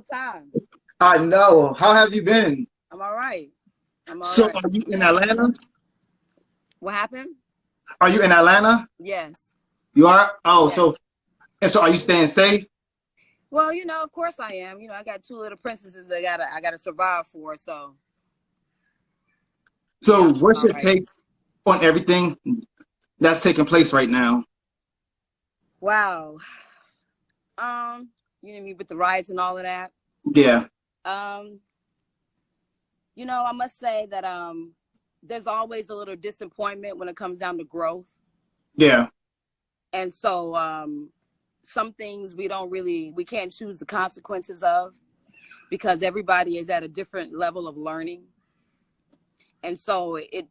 time. I know. How have you been? I'm all right. I'm all So, right. are you in Atlanta? What happened? Are you in Atlanta? Yes. You are? Oh, Yeah. so are you staying safe? Well, of course I am. I got two little princesses that I gotta survive for. So yeah, So, I'm what's all your right. take on everything that's taking place right now? Wow. You know me with the riots and all of that. Yeah, Um, I must say that there's always a little disappointment when it comes down to growth. yeah, And so some things we can't choose the consequences of because everybody is at a different level of learning. And so it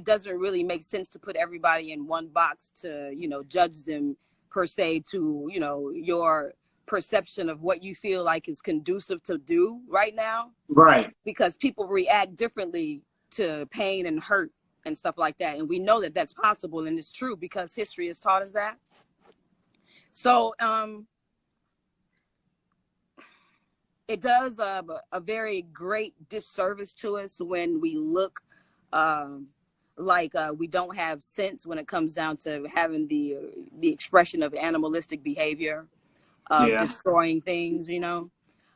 doesn't really make sense to put everybody in one box to judge them per se to your perception of what you feel like is conducive to do right now, right. because people react differently to pain and hurt and stuff like that, and we know that that's possible and it's true because history has taught us that. So it does a very great disservice to us when we look um, like we don't have sense when it comes down to having the expression of animalistic behavior of Yeah, destroying things.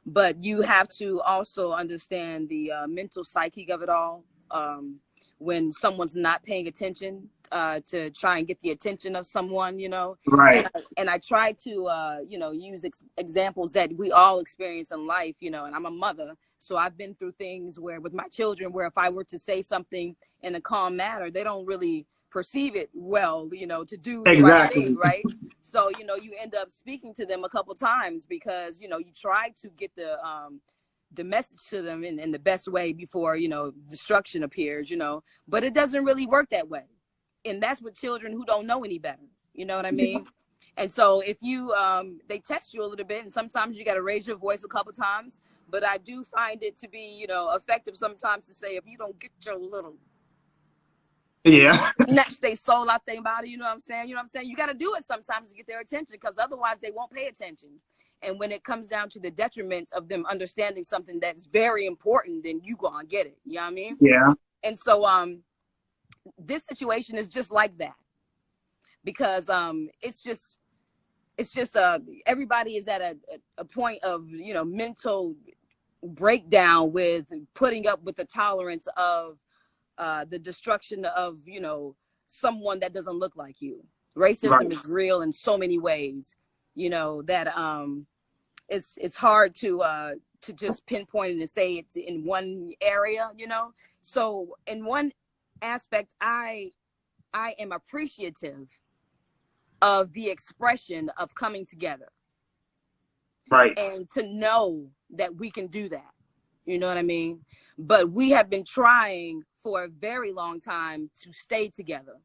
But you have to also understand the mental psyche of it all. When someone's not paying attention to try and get the attention of someone. right. And I try to use examples that we all experience in life, and I'm a mother, so I've been through things where with my children where if I were to say something in a calm manner, they don't really perceive it well, to do the right thing, Exactly. right? So you end up speaking to them a couple times because you try to get the message to them in the best way before destruction appears. But it doesn't really work that way, and that's with children who don't know any better. You know what I Yeah, mean? And so if you they test you a little bit, and sometimes you got to raise your voice a couple times. But I do find it to be effective sometimes to say, if you don't get your little and yeah, snatch their soul out their body, you know what I'm saying? You got to do it sometimes to get their attention, because otherwise they won't pay attention. And when it comes down to the detriment of them understanding something that's very important, then you go and get it. You know what I mean? yeah, And so this situation is just like that, because it's just everybody is at a point of mental breakdown with putting up with the tolerance of the destruction of someone that doesn't look like you. Racism right. is real in so many ways, that it's hard to just pinpoint it and say it's in one area. So in one aspect, I am appreciative of the expression of coming together Right. and to know that we can do that. You know what I mean? But we have been trying for a very long time to stay together.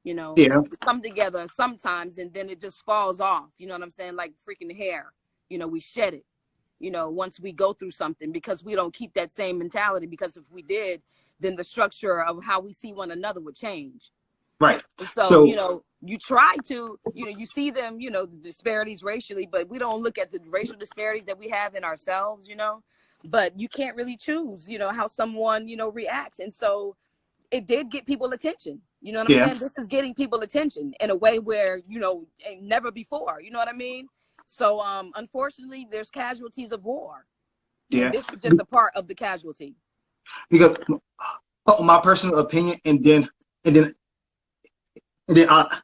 Yeah, We come together sometimes and then it just falls off. You know what I'm saying? Like freaking hair. We shed it, once we go through something, because we don't keep that same mentality. Because if we did, then the structure of how we see one another would change. right. And so, So, you try to, you see them, the disparities racially, but we don't look at the racial disparities that we have in ourselves. But you can't really choose, how someone, reacts. And so it did get people attention. You know what I'm yeah, saying? This is getting people attention in a way where, ain't never before. You know what I mean? So, unfortunately, there's casualties of war. And yeah. this is just a part of the casualty. Because my personal opinion, and then and then I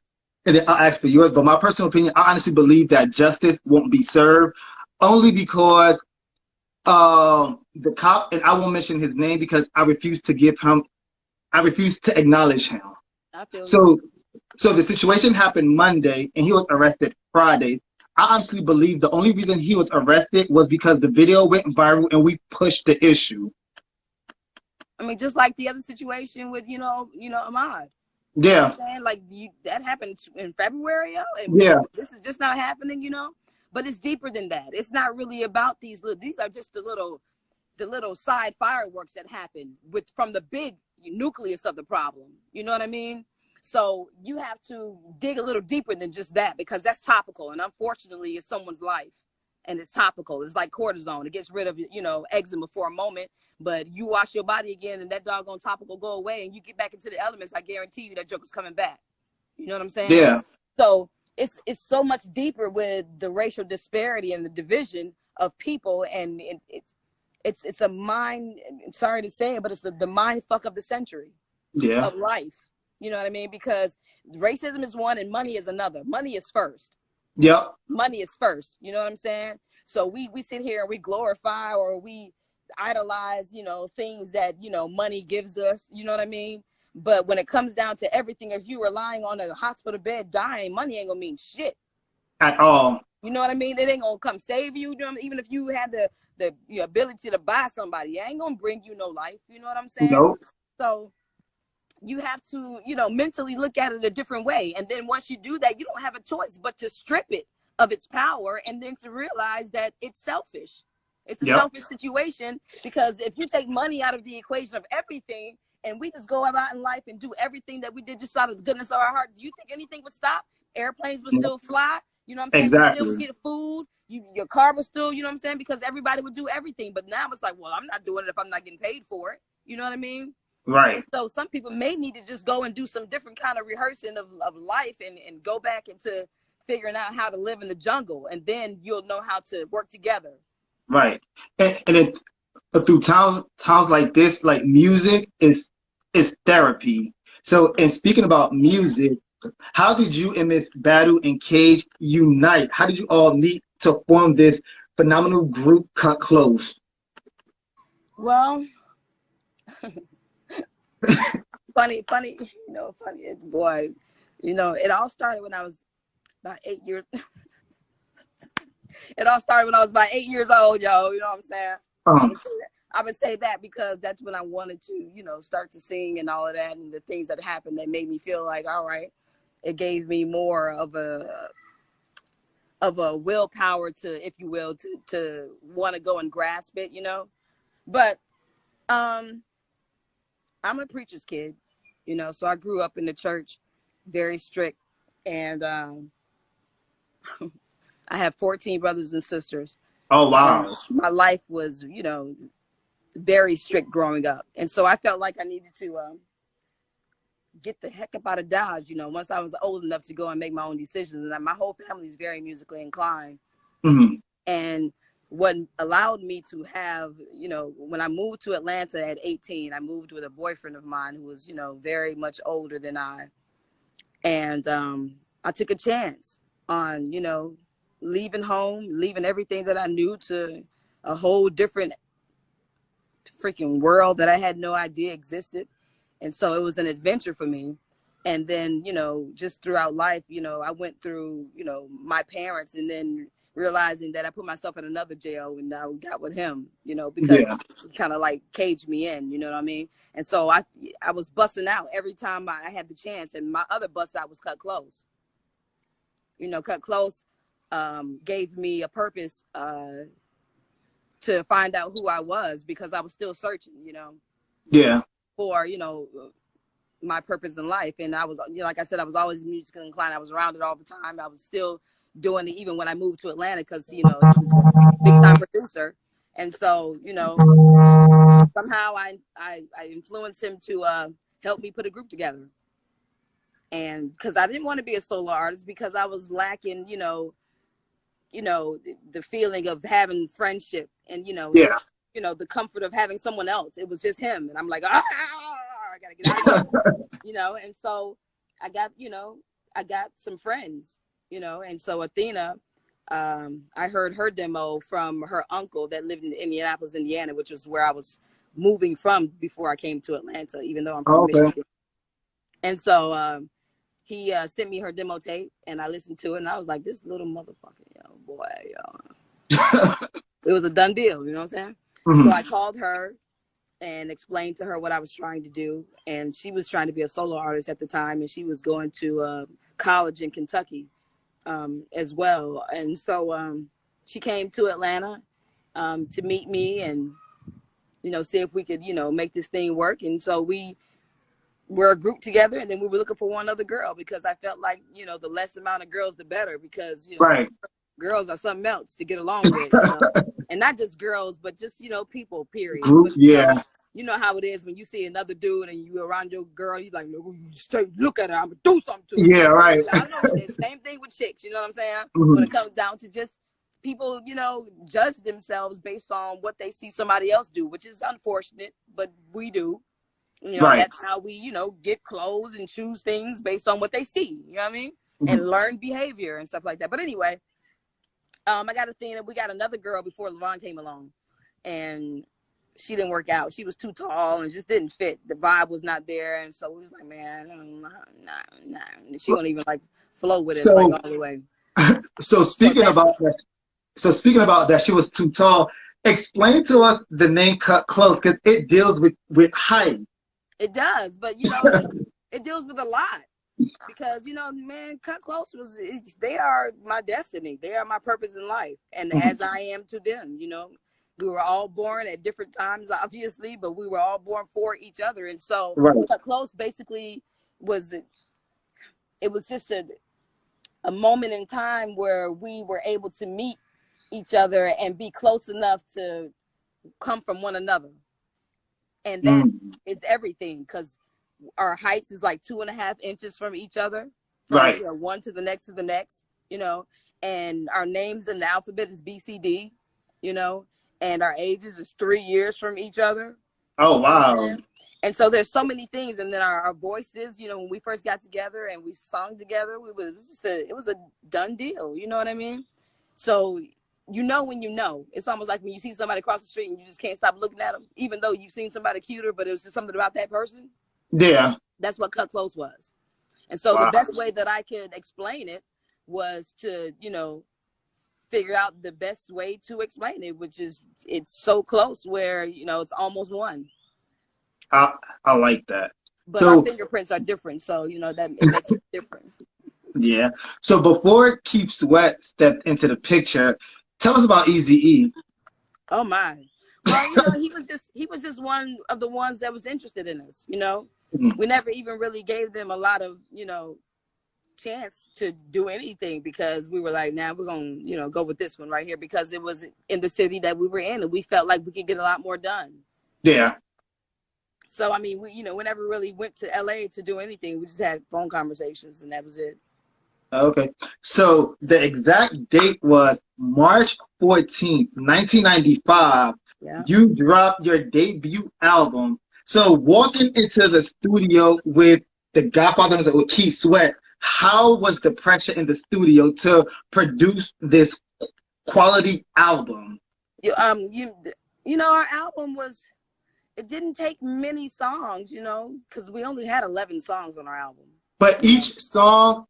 and then I'll ask for yours. But my personal opinion, I honestly believe that justice won't be served, only because the cop, and I won't mention his name because I refuse to acknowledge him. I feel you. So so the situation happened Monday and he was arrested Friday. I honestly believe the only reason he was arrested was because the video went viral and we pushed the issue. I mean, just like the other situation with, Ahmad. You know what Yeah, I'm saying? Like that happened in February, yo, and yeah, this is just not happening. But it's deeper than that. It's not really about these are just the little side fireworks that happen from the big nucleus of the problem. You know what I mean? So you have to dig a little deeper than just that, because that's topical, and unfortunately, it's someone's life, and it's topical. It's like cortisone. It gets rid of, you know, eczema for a moment, but you wash your body again and that doggone topical go away and you get back into the elements. I guarantee you that joker's coming back. You know what I'm saying? Yeah. So it's so much deeper with the racial disparity and the division of people, and it's a mind. I'm sorry to say it, but it's the mind fuck of the century. Yeah. Of life. You know what I mean? Because racism is one and money is another. Money is first. Yep. Money is first. You know what I'm saying? So we sit here and we glorify or we idolize, you know, things that, you know, money gives us. You know what I mean? But when it comes down to everything, if you're relying on a hospital bed dying, money ain't gonna mean shit At all. You know what I mean? It ain't gonna come save you. You know, even if you have the ability to buy somebody, it ain't gonna bring you no life. You know what I'm saying? Nope. So you have to, you know, mentally look at it a different way. And then once you do that, you don't have a choice but to strip it of its power and then to realize that it's selfish. It's a selfish situation, because if you take money out of the equation of everything and we just go about in life and do everything that we did just out of the goodness of our heart, do you think anything would stop? Airplanes would still fly. You know what I'm saying? Exactly. You still get food. Your car was still, you know what I'm saying? Because everybody would do everything. But now it's like, well, I'm not doing it if I'm not getting paid for it. You know what I mean? Right. And so some people may need to just go and do some different kind of rehearsing of life and go back into figuring out how to live in the jungle. And then you'll know how to work together. Right. And it, through times like this, like music is therapy. So, and speaking about music, how did you and Miss Battle and Cage unite? How did you all meet to form this phenomenal group, Klos? Well, funny, boy. You know, it all started when I was about 8 years. It all started when I was about 8 years old, yo. You know what I'm saying? I would say that because that's when I wanted to, you know, start to sing and all of that, and the things that happened that made me feel like, all right, it gave me more of a willpower to, if you will, to want to go and grasp it, you know. But I'm a preacher's kid, you know, so I grew up in the church, very strict, and I have 14 brothers and sisters. Oh, wow. And my life was, you know, very strict growing up. And so I felt like I needed to get the heck up out of Dodge, you know, once I was old enough to go and make my own decisions. And my whole family is very musically inclined. Mm-hmm. And what allowed me to have, you know, when I moved to Atlanta at 18, I moved with a boyfriend of mine who was, you know, very much older than I. And I took a chance on, you know, leaving home, leaving everything that I knew to a whole different freaking world that I had no idea existed. And so it was an adventure for me. And then, you know, just throughout life, you know, I went through, you know, my parents, and then realizing that I put myself in another jail and I got with him, you know, because he kind of like caged me in, you know what I mean? And so I was busting out every time I had the chance. And my other bust out was Cut Close. You know, Cut Close gave me a purpose to find out who I was, because I was still searching, you know. Yeah. For, you know, my purpose in life. And I was, you know, like I said, I was always musically inclined. I was around it all the time. I was still doing it even when I moved to Atlanta, because, you know, he was a big time producer. And so, you know, somehow I influenced him to help me put a group together. And because I didn't want to be a solo artist, because I was lacking, you know, the feeling of having friendship and, you know, you know, the comfort of having someone else. It was just him. And I'm like, I gotta get out of here. You know, and so I got some friends, you know, and so Athena, I heard her demo from her uncle that lived in Indianapolis, Indiana, which was where I was moving from before I came to Atlanta, even though I'm from Michigan. And so he sent me her demo tape, and I listened to it, and I was like, this little motherfucker, yo, boy, yo. It was a done deal, you know what I'm saying? Mm-hmm. So I called her and explained to her what I was trying to do. And she was trying to be a solo artist at the time, and she was going to college in Kentucky as well. And so she came to Atlanta to meet me and, you know, see if we could, you know, make this thing work. And so we were a group together, and then we were looking for one other girl, because I felt like, you know, the less amount of girls, the better, because, you know, girls are something else to get along with, you know, and not just girls, but just, you know, people, period. Group, But, yeah. you know how it is when you see another dude and you around your girl, you like, look at her, I'm gonna do something to her. Yeah, right. I know the same thing with chicks, you know what I'm saying? Mm-hmm. When it comes down to just people, you know, judge themselves based on what they see somebody else do, which is unfortunate, but we do. You know, Right. that's how we, you know, get clothes and choose things based on what they see, you know what I mean? Mm-hmm. And learn behavior and stuff like that. But anyway, I got a thing that we got another girl before LaVon came along, and she didn't work out. She was too tall and just didn't fit. The vibe was not there, and so we was like, man, nah. She won't even like flow with us like all the way. So speaking about that, she was too tall. Explain to us the name Cut Close, because it deals with height. It does, but you know, it deals with a lot. Because, you know, man, Cut Close they are my destiny. They are my purpose in life. And as I am to them, you know, we were all born at different times, obviously, but we were all born for each other. And so Cut Close basically it was just a moment in time where we were able to meet each other and be close enough to come from one another. And that is everything, because our heights is like 2.5 inches from each other, from you know, one to the next, you know, and our names in the alphabet is BCD, you know, and our ages is 3 years from each other. Oh, wow. And so there's so many things. And then our voices, you know, when we first got together and we sung together, it was a done deal. You know what I mean? So, you know, when you know, it's almost like when you see somebody across the street and you just can't stop looking at them, even though you've seen somebody cuter, but it was just something about that person. Yeah. That's what Cut Close was. And so the best way that I could explain it was to, you know, figure out the best way to explain it, which is it's so close where, you know, it's almost one. I like that. But our fingerprints are different, so, you know, that it makes it different. Yeah. So before Keith Sweat stepped into the picture, tell us about Eazy-E. Oh, my. Well, you know, he was just one of the ones that was interested in us, you know. We never even really gave them a lot of, you know, chance to do anything, because we were like, nah, we're going to, you know, go with this one right here, because it was in the city that we were in and we felt like we could get a lot more done. Yeah. So, I mean, we never really went to LA to do anything. We just had phone conversations and that was it. Okay. So the exact date was March 14th, 1995. Yeah. You dropped your debut album. So walking into the studio with the Godfather, with Keith Sweat, how was the pressure in the studio to produce this quality album? You know, our album it didn't take many songs, you know, because we only had 11 songs on our album. But each song,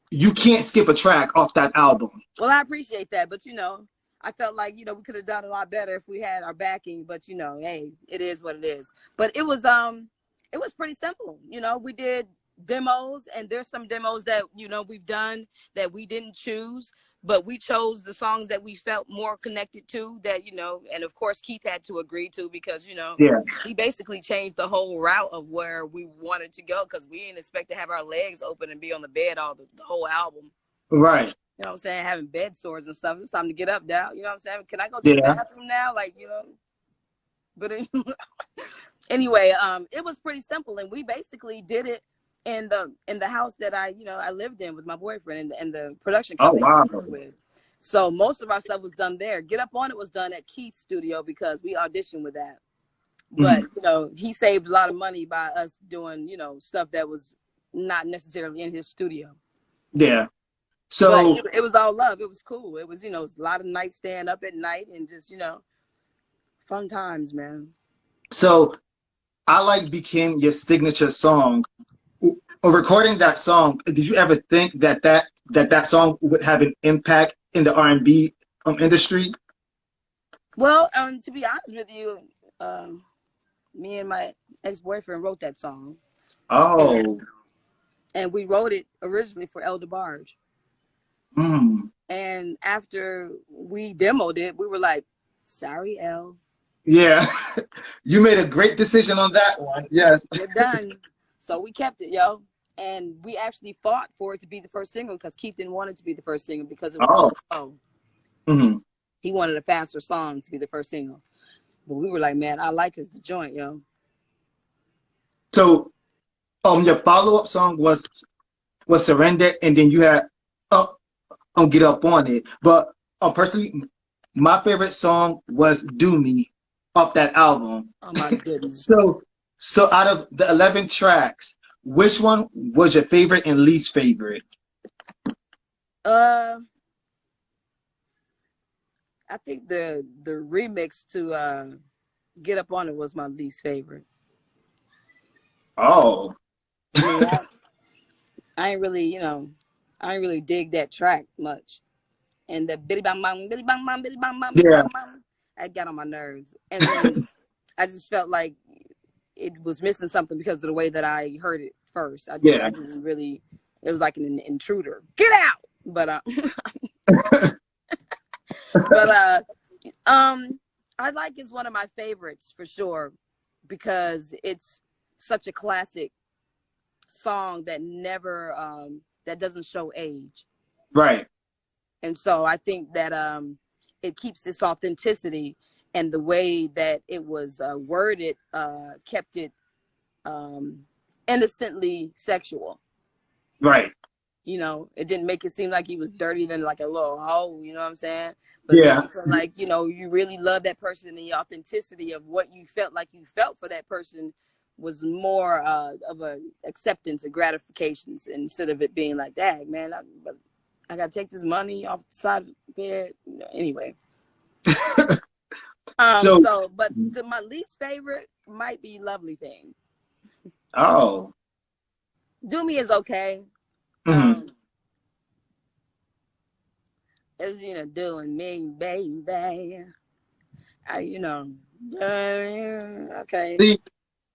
you can't skip a track off that album. Well, I appreciate that, but you know, I felt like, you know, we could have done a lot better if we had our backing, but you know, hey, it is what it is. But it was pretty simple. You know, we did demos, and there's some demos that, you know, we've done that we didn't choose, but we chose the songs that we felt more connected to, that, you know, and of course Keith had to agree to, because, you know, he basically changed the whole route of where we wanted to go, because we didn't expect to have our legs open and be on the bed the whole album. Right. You know what I'm saying? Having bed sores and stuff. It's time to get up now. You know what I'm saying? Can I go to the bathroom now? Like, you know. But anyway, it was pretty simple, and we basically did it in the house that I lived in with my boyfriend and the production company I was with. So most of our stuff was done there. Get Up On It was done at Keith's studio because we auditioned with that. But you know, he saved a lot of money by us doing, you know, stuff that was not necessarily in his studio. Yeah. So but it was all love. It was cool. It was, you know, a lot of nights staying up at night and just, you know, fun times, man. So I Like became your signature song. Recording that song, did you ever think that song would have an impact in the R&B industry? Well, to be honest with you, me and my ex-boyfriend wrote that song. Oh. And we wrote it originally for El DeBarge. And after we demoed it, we were like, sorry, El. Yeah. You made a great decision on that one. Yes. We're done. So we kept it, yo. And we actually fought for it to be the first single because Keith didn't want it to be the first single because it was so Oh. slow. Mm-hmm. He wanted a faster song to be the first single. But we were like, man, I like is the joint, yo. So, your follow-up song was Surrender, and then you had Get Up on It. But personally, my favorite song was Do Me off that album. Oh my goodness. So out of the 11 tracks, which one was your favorite and least favorite? I think the remix to Get Up on It was my least favorite. Oh. I mean, I ain't really, I ain't really dig that track much. And the Billy Bang Bang, Billy Bang Bang, Billy Bang Bang, Billy Yeah. Bang Bang, that got on my nerves. And then I just felt like it was missing something because of the way that I heard it first. I didn't really, it was like an intruder. Get out! But I like is one of my favorites for sure because it's such a classic song that never that doesn't show age. Right. And so I think that it keeps its authenticity, and the way that it was worded kept it innocently sexual. Right. It didn't make it seem like he was dirty than like a little hoe, you know what I'm saying? But Yeah. like, you really love that person, and the authenticity of what you felt like you felt for that person was more of a acceptance and gratifications, instead of it being like, dang, man, I got to take this money off the side of the bed. Anyway. But my least favorite might be Lovely Thing. Oh. Do Me is okay. Mm-hmm. It's, doing me, baby. Okay. See,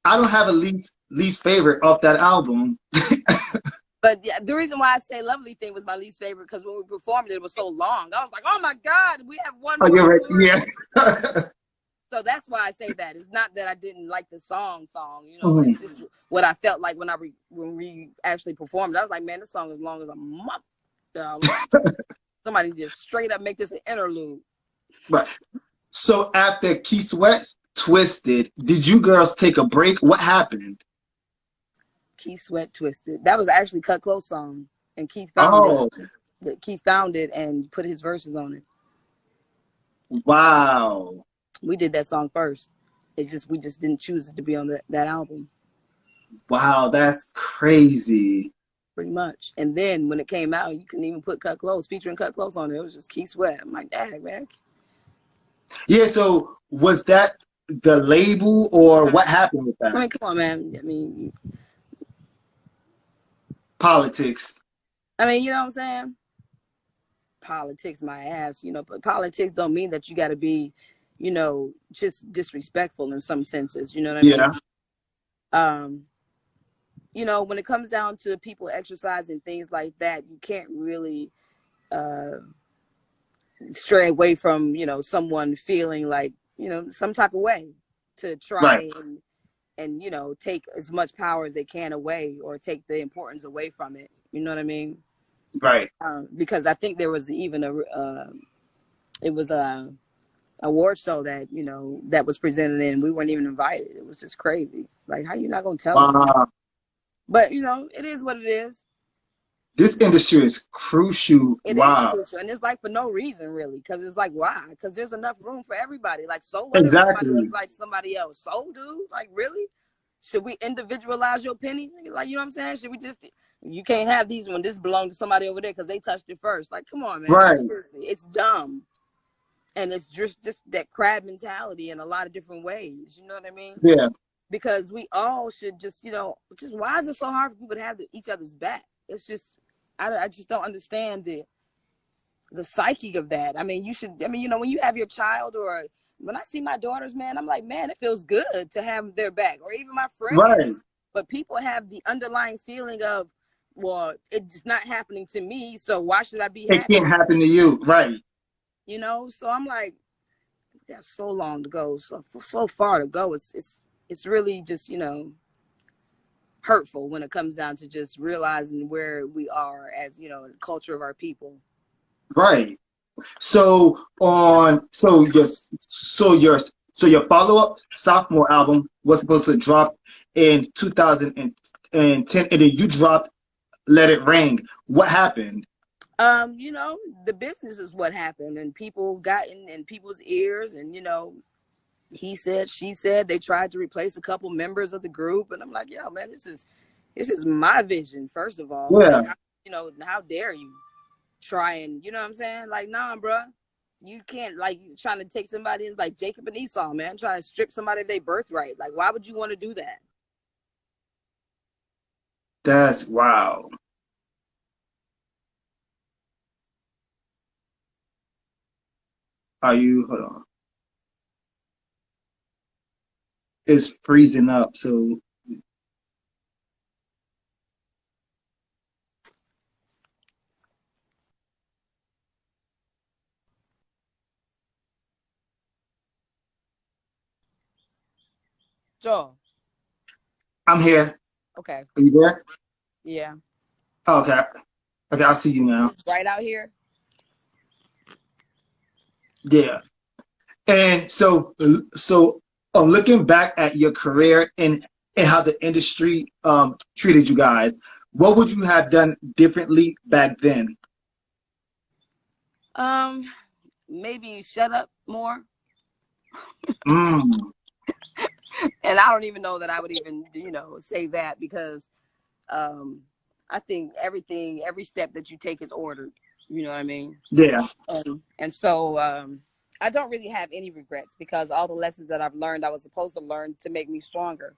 I don't have a least favorite off that album. But yeah, the reason why I say Lovely Thing was my least favorite because when we performed it was so long. I was like, oh my God, we have one more. You're right. Yeah. So that's why I say that. It's not that I didn't like the song. Mm-hmm. It's just what I felt like when we actually performed. I was like, man, this song is long as a month. Somebody just straight up make this an interlude. Right. So after Key Sweat Twisted, did you girls take a break? What happened? Key Sweat Twisted. That was actually Cut Close song, and Keith found it. Keith found it and put his verses on it. Wow. We did that song first. We just didn't choose it to be on that album. Wow, that's crazy. Pretty much. And then when it came out, you couldn't even put Cut Close, featuring Cut Close on it. It was just Key Sweat. I'm like, dang, man. Yeah, so was that the label or what happened with that? I mean, come on, man. Politics. You know what I'm saying? Politics, my ass. But politics don't mean that you got to be, just disrespectful in some senses. You know what I mean? When it comes down to people exercising things like that, you can't really stray away from, someone feeling like, some type of way to try and take as much power as they can away, or take the importance away from it. You know what I mean? Right. Because I think there was even it was a award show that, that was presented, and we weren't even invited. It was just crazy. Like, how you not going to tell us? But, it is what it is. This industry is crucial. It is crucial. And it's like for no reason, really. Because it's like, why? Because there's enough room for everybody. Like, so what if somebody looks like somebody else? So, dude, like, really? Should we individualize your pennies? Like, you know what I'm saying? Should we just, you can't have these when this belongs to somebody over there because they touched it first. Like, come on, man. Right. It's dumb. And it's just that crab mentality in a lot of different ways. You know what I mean? Yeah. Because we all should just, why is it so hard for people to have each other's back? It's just, I just don't understand the psyche of that. I mean, when you have your child, or when I see my daughters, man, I'm like, man, it feels good to have their back, or even my friends. Right. But people have the underlying feeling of, well, it's not happening to me, so why should I be happy? It can't happen to you. Right. So I'm like, that's so long to go, so far to go. It's really just, hurtful when it comes down to just realizing where we are as, you know, the culture of our people. Right. So your follow-up sophomore album was supposed to drop in 2010, and then you dropped Let It Rain. What happened? You know, the business is what happened, and people got in people's ears, and you know, he said, she said, they tried to replace a couple members of the group, and I'm like, yo, man, this is my vision. First of all, Yeah, like, you know, how dare you try and, you know what I'm saying? Like, nah, bruh. You can't, like, trying to take somebody, it's like Jacob and Esau, man, trying to strip somebody of their birthright. Like, why would you want to do that? that's wow. Are you? Hold on. It's freezing up. So Sure. I'm here. Okay. Are you there? Yeah. Oh, okay. Okay, I see you now. Right out here. Yeah. And looking back at your career and how the industry treated you guys, what would you have done differently back then? Um, Maybe shut up more. Mm, And I don't even know that I would even, you know, say that, because um I think every step that you take is ordered. You know what I mean? yeah. And so I don't really have any regrets, because all the lessons that I've learned, I was supposed to learn to make me stronger.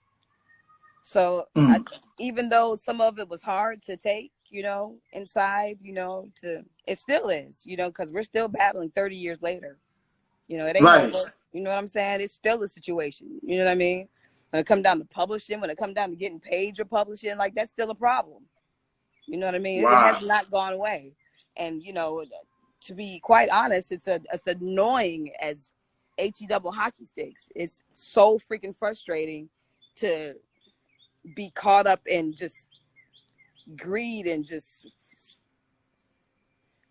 So Mm, even though some of it was hard to take, you know, inside, you know, it still is, you know, because we're still battling 30 years later. You know, it ain't right. over. You know what I'm saying? It's still a situation. You know what I mean? When it come down to publishing, when it come down to getting paid for publishing, like, that's still a problem. You know what I mean? It Wow. has not gone away. And, you know, to be quite honest, it's annoying as HE double hockey sticks. It's so freaking frustrating to be caught up in just greed and just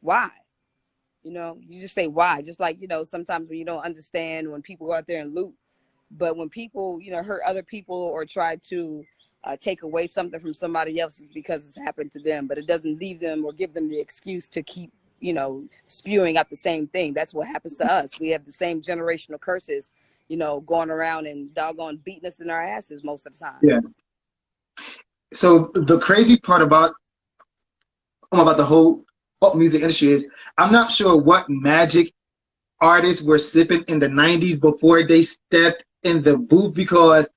why. You know, you just say why. Just like, you know, sometimes when you don't understand when people go out there and loot, but when people, you know, hurt other people or try to take away something from somebody else, is because it's happened to them, but it doesn't leave them or give them the excuse to keep, you know, spewing out the same thing. That's what happens to us. We have the same generational curses, you know, going around and doggone beating us in our asses most of the time. Yeah. So the crazy part about the whole pop music industry is I'm not sure what magic artists were sipping in the 90s before they stepped in the booth, because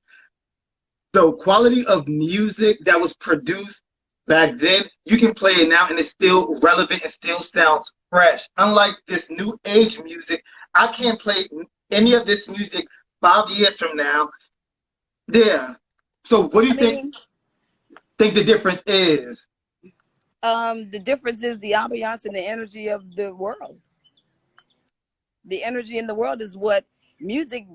the quality of music that was produced back then, you can play it now and it's still relevant and still sounds fresh. Unlike this new age music, I can't play any of this music 5 years from now. Yeah. So what do I you mean, think the difference is? the difference is the ambiance and the energy of the world. The energy in the world is what music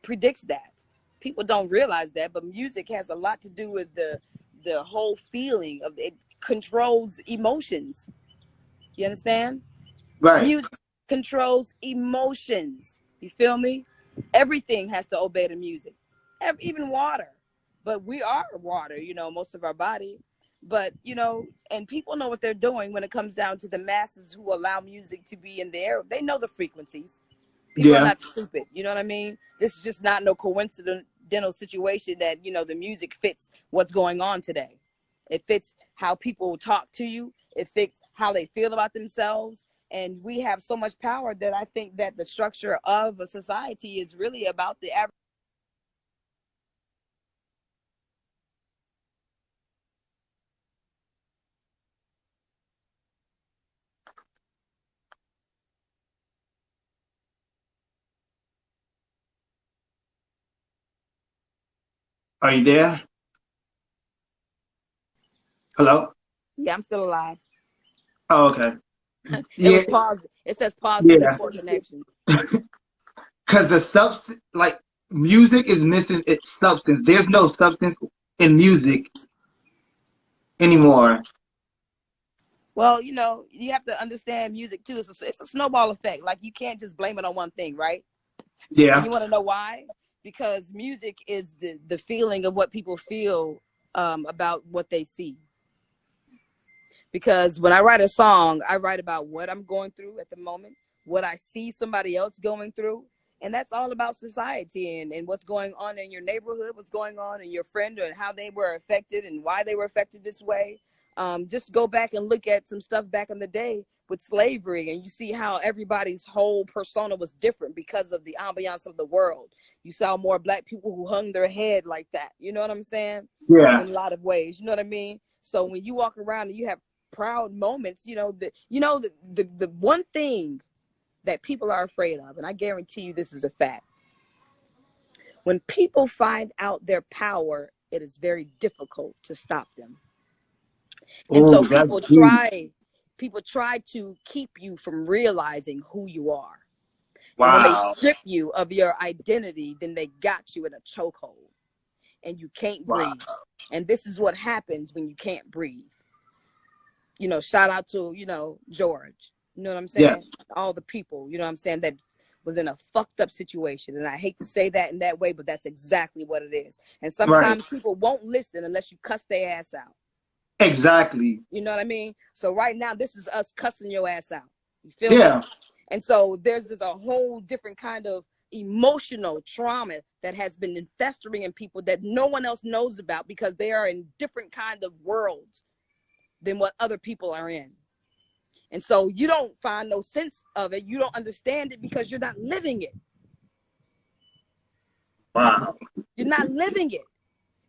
predicts that. People don't realize that, but music has a lot to do with the whole feeling of it. Controls emotions. You understand? Right. Music controls emotions. You feel me? Everything has to obey the music, even water. But we are water, you know, most of our body. But, you know, and people know what they're doing when it comes down to the masses who allow music to be in the air. They know the frequencies. People are Yeah. not stupid. You know what I mean? This is just not no coincidental situation that, you know, the music fits what's going on today. It fits how people talk to you. It fits how they feel about themselves. And we have so much power that I think that the structure of a society is really about the average. Are you there? Hello? Yeah, I'm still alive. Oh, okay. It Yeah, was paused. It says pause due to yeah. poor connection. Because the substance, like music is missing its substance. There's no substance in music. anymore. Well, you know, you have to understand music too. It's a snowball effect. Like, you can't just blame it on one thing, right? And Yeah. you want to know why? Because music is the feeling of what people feel about what they see. Because when I write a song, I write about what I'm going through at the moment, what I see somebody else going through. And that's all about society and what's going on in your neighborhood, what's going on in your friend, and how they were affected and why they were affected this way. Just go back and look at some stuff back in the day with slavery, and you see how everybody's whole persona was different because of the ambiance of the world. You saw more black people who hung their head like that. You know what I'm saying? Yeah. In a lot of ways. You know what I mean? So when you walk around and you have proud moments, the one thing that people are afraid of, and I guarantee you this is a fact. When people find out their power, it is very difficult to stop them. And so Oh, that's deep. people try to keep you from realizing who you are. And when they Wow. strip you of your identity, then they got you in a chokehold and you can't Wow. breathe. And this is what happens when you can't breathe. You know, shout out to, George. You know what I'm saying? Yes. All the people, you know what I'm saying, that was in a fucked up situation. And I hate to say that in that way, but that's exactly what it is. And Right. sometimes people won't listen unless you cuss their ass out. Exactly. You know what I mean? So right now, this is us cussing your ass out. You feel me? Yeah. And so there's a whole different kind of emotional trauma that has been festering in people that no one else knows about because they are in different kind of worlds than what other people are in. And so you don't find no sense of it. You don't understand it because you're not living it. Wow. You're not living it.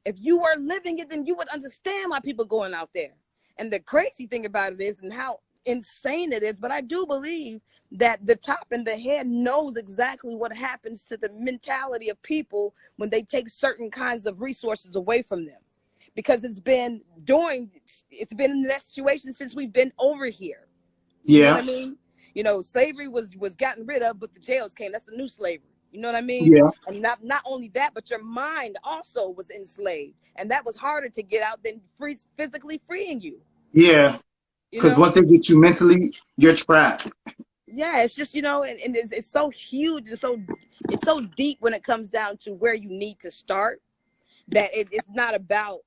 If you were living it, then you would understand why people going out there. And the crazy thing about it is, and how insane it is, but I do believe that the top and the head knows exactly what happens to the mentality of people when they take certain kinds of resources away from them. Because it's been in that situation since we've been over here. You know what Yeah. I mean? You know, slavery was gotten rid of, but the jails came. That's the new slavery. You know what I mean? Yeah. And not only that, but your mind also was enslaved. And that was harder to get out than physically freeing you. Yeah. You Because know? one thing gets you mentally, you're trapped. Yeah, it's just, and it's so huge. It's so deep when it comes down to where you need to start, that it's not about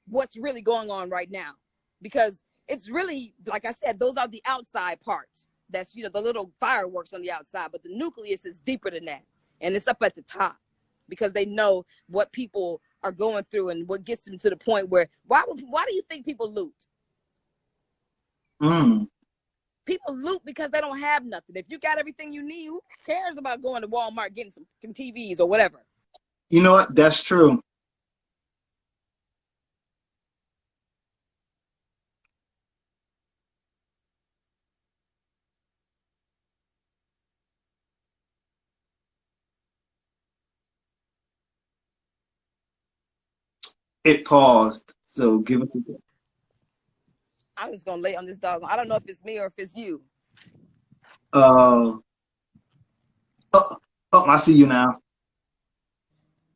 what's really going on right now. Because it's really, like I said, those are the outside parts. That's, the little fireworks on the outside, but the nucleus is deeper than that. And it's up at the top because they know what people are going through and what gets them to the point where, why do you think people loot? Mm. People loot because they don't have nothing. If you got everything you need, who cares about going to Walmart, getting some TVs or whatever? You know what? That's true. It paused. So give it to them. I'm just gonna lay on this dog. I don't know if it's me or if it's you. Uh, oh, I see you now.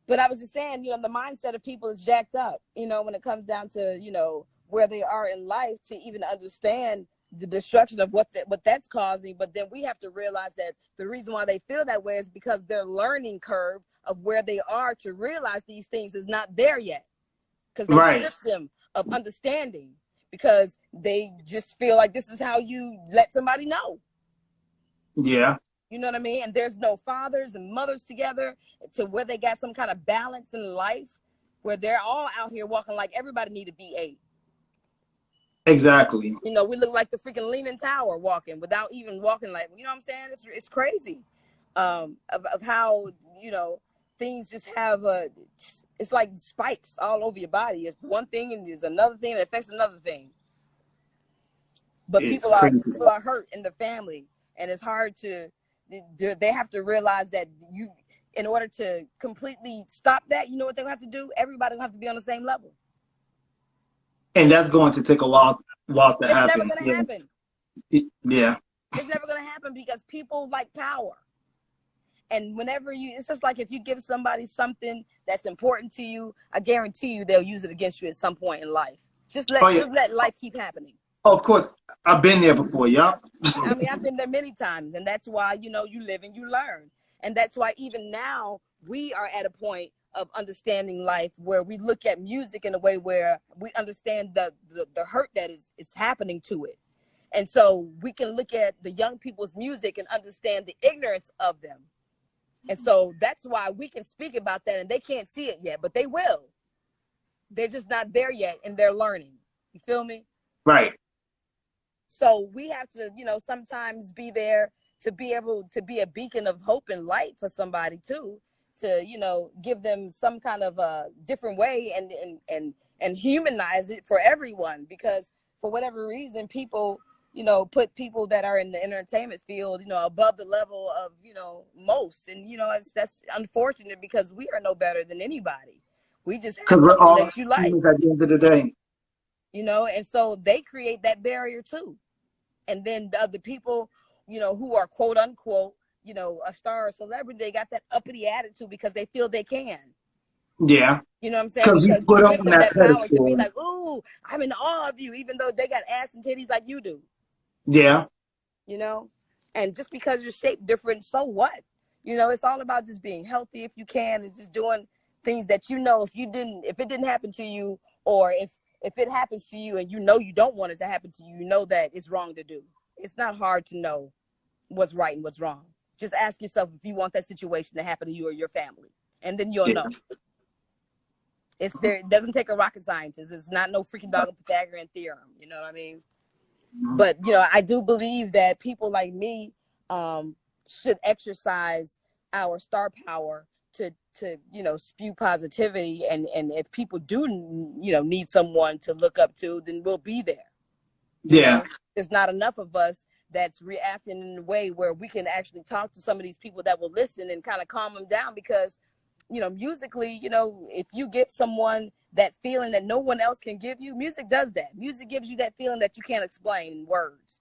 But I was just saying, the mindset of people is jacked up, when it comes down to, where they are in life, to even understand the destruction of what that's causing. But then we have to realize that the reason why they feel that way is because their learning curve of where they are to realize these things is not there yet. Because they Right. strip them of understanding because they just feel like this is how you let somebody know. Yeah. You know what I mean? And there's no fathers and mothers together to where they got some kind of balance in life where they're all out here walking like everybody need a V8. Exactly. We look like the freaking Leaning Tower walking without even walking like, you know what I'm saying? It's crazy of how, things just have it's like spikes all over your body. It's one thing and there's another thing that affects another thing. But It's people are crazy. hurt in the family, and it's hard to. They have to realize that in order to completely stop that, you know what they have to do? Everybody will have to be on the same level. And that's going to take a while to It's never happen. going to Yeah. happen. Yeah. It's never going to happen because people like power. And whenever it's just like if you give somebody something that's important to you, I guarantee you they'll use it against you at some point in life. Oh yeah. Just let life keep happening. Oh, of course, I've been there before. Yeah. I mean, I've been there many times, and that's why, you live and you learn. And that's why even now we are at a point of understanding life where we look at music in a way where we understand the hurt that is happening to it. And so we can look at the young people's music and understand the ignorance of them. And so that's why we can speak about that, and they can't see it yet, but they will. They're just not there yet, and they're learning. You feel me? Right. So we have to, sometimes be there to be able to be a beacon of hope and light for somebody too, to, give them some kind of a different way and humanize it for everyone. Because for whatever reason, people, put people that are in the entertainment field, above the level of, most. And, that's unfortunate because we are no better than anybody. We just have Because we're something all that you like, humans at the end of the day. and so they create that barrier too. And then the other people, who are quote unquote, a star or celebrity, they got that uppity attitude because they feel they can. Yeah. You know what I'm saying? Because we Because you put give on them that that power to be pedestal. like, ooh, I'm in awe of you, even though they got ass and titties like you do. Yeah. You know? And just because you're shaped different, so what? It's all about just being healthy if you can, and just doing things that if it didn't happen to you, or if it happens to you and you don't want it to happen to you, you know that it's wrong to do. It's not hard to know what's right and what's wrong. Just ask yourself if you want that situation to happen to you or your family, and then you'll Yeah. know. It doesn't take a rocket scientist. It's not no freaking dog and Pythagorean theorem. You know what I mean? Mhm. But I do believe that people like me should exercise our star power to spew positivity, and if people do need someone to look up to, then we'll be there. Yeah. There's not enough of us that's reacting in a way where we can actually talk to some of these people that will listen and kind of calm them down. Because musically, if you give someone that feeling that no one else can give you, music does that. Music gives you that feeling that you can't explain in words.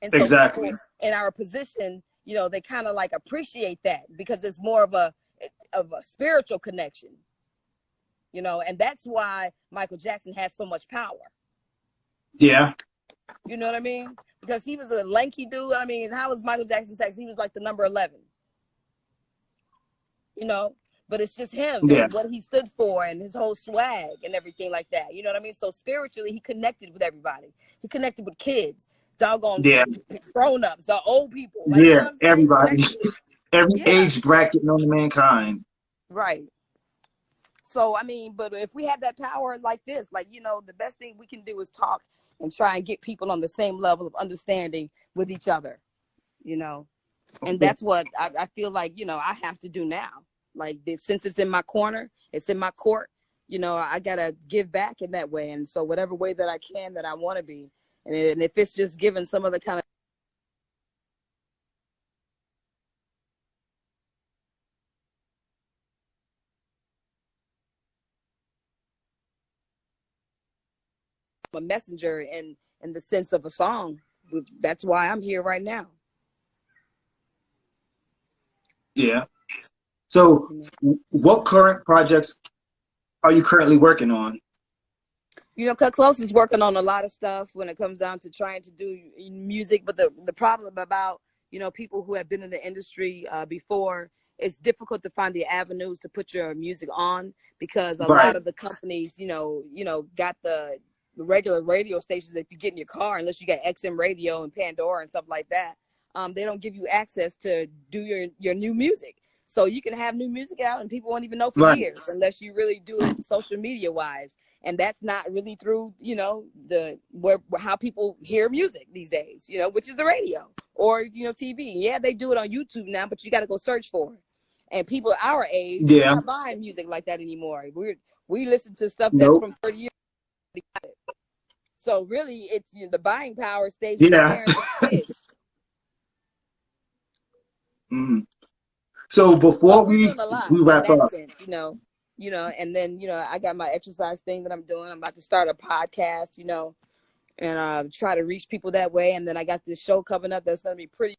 And so people Exactly. in our position, they kind of like appreciate that because it's more of a spiritual connection, and that's why Michael Jackson has so much power. Yeah. You know what I mean? Because he was a lanky dude. I mean, how was Michael Jackson sex? He was like the number 11, but it's just him Yeah. and what he stood for and his whole swag and everything like that. You know what I mean? So spiritually, he connected with everybody. He connected with kids, doggone Yeah. grown-ups, the old people. Like, you know Yeah. what I'm saying? He Everybody. connected with, Every yeah, age bracket known to mankind. right. So, I mean, but if we have that power like this, like, the best thing we can do is talk and try and get people on the same level of understanding with each other, and Yeah. that's what I feel like, I have to do now. Like this, since it's in my corner, it's in my court, I gotta give back in that way. And so whatever way that I can, that I want to be, and if it's just giving some other kind of a messenger in the sense of a song, that's why I'm here right now. Yeah. So, what current projects are you currently working on? Klos is working on a lot of stuff when it comes down to trying to do music. But the problem about, people who have been in the industry before, it's difficult to find the avenues to put your music on, because a lot Right. of the companies, got the regular radio stations that you get in your car, unless you got XM radio and Pandora and stuff like that. They don't give you access to do your new music. So you can have new music out and people won't even know for Right. years unless you really do it social media wise. And that's not really through, how people hear music these days, which is the radio or, TV. Yeah, they do it on YouTube now, but you got to go search for it. And people our age, we're Yeah. not buying music like that anymore. We listen to stuff that's Nope. from 30 years ago. So really, it's the buying power stays with their Yeah. parents and kids. Mhm. So So before we're doing a lot we in wrap that up, sense. And then I got my exercise thing that I'm doing. I'm about to start a podcast, and try to reach people that way. And then I got this show coming up that's going to be pretty.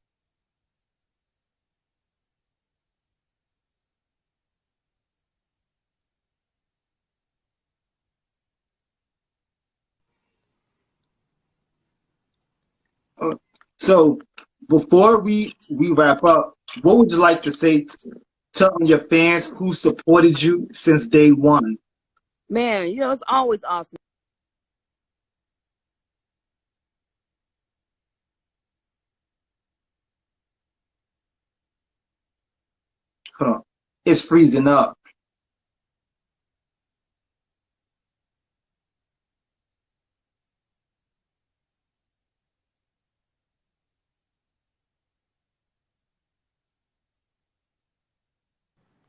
So before we wrap up, what would you like to say to your fans who supported you since day one? Man, it's always awesome. Huh. It's freezing up.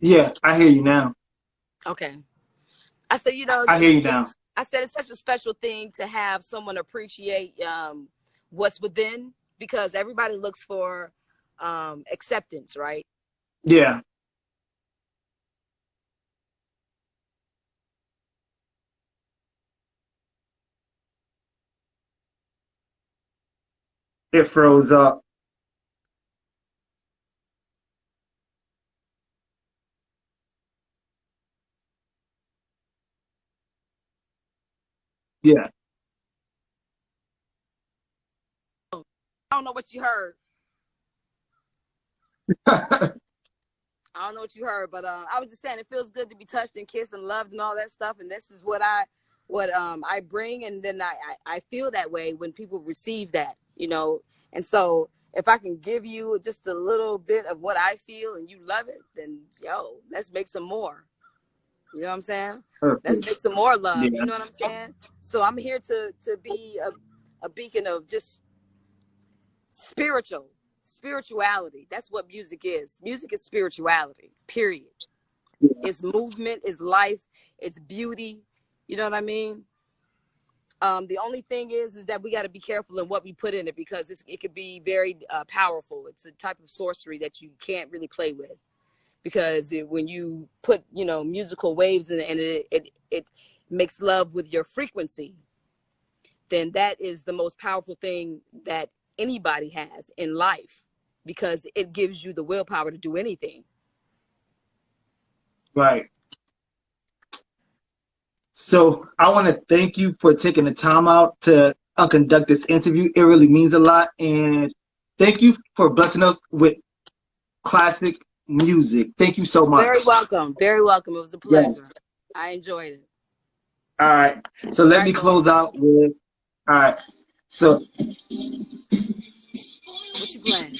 Yeah, I hear you now. Okay. I said, I hear you now. I said it's such a special thing to have someone appreciate what's within, because everybody looks for acceptance, right? Yeah, it froze up. Yeah. I don't know what you heard. I don't know what you heard, but I was just saying it feels good to be touched and kissed and loved and all that stuff. And this is what I bring, and then I feel that way when people receive that. And so if I can give you just a little bit of what I feel and you love it, then let's make some more. You know what I'm saying? Let's Perfect. make some more love. You Yeah. know what I'm saying? So I'm here to be a beacon of just spirituality. That's what music is. Music is spirituality, period. It's movement, it's life, it's beauty. You know what I mean? The only thing is that we got to be careful in what we put in it, because it could be very powerful. It's a type of sorcery that you can't really play with, because when you put musical waves in it, and it makes love with your frequency, then that is the most powerful thing that anybody has in life, because it gives you the willpower to do anything. Right. So I want to thank you for taking the time out to conduct this interview. It really means a lot. And thank you for blessing us with classic music. Thank you so You're very much. welcome. Very welcome. It was a Yes. pleasure. I enjoyed it. All right. So let me close out with, all right. So What you playing?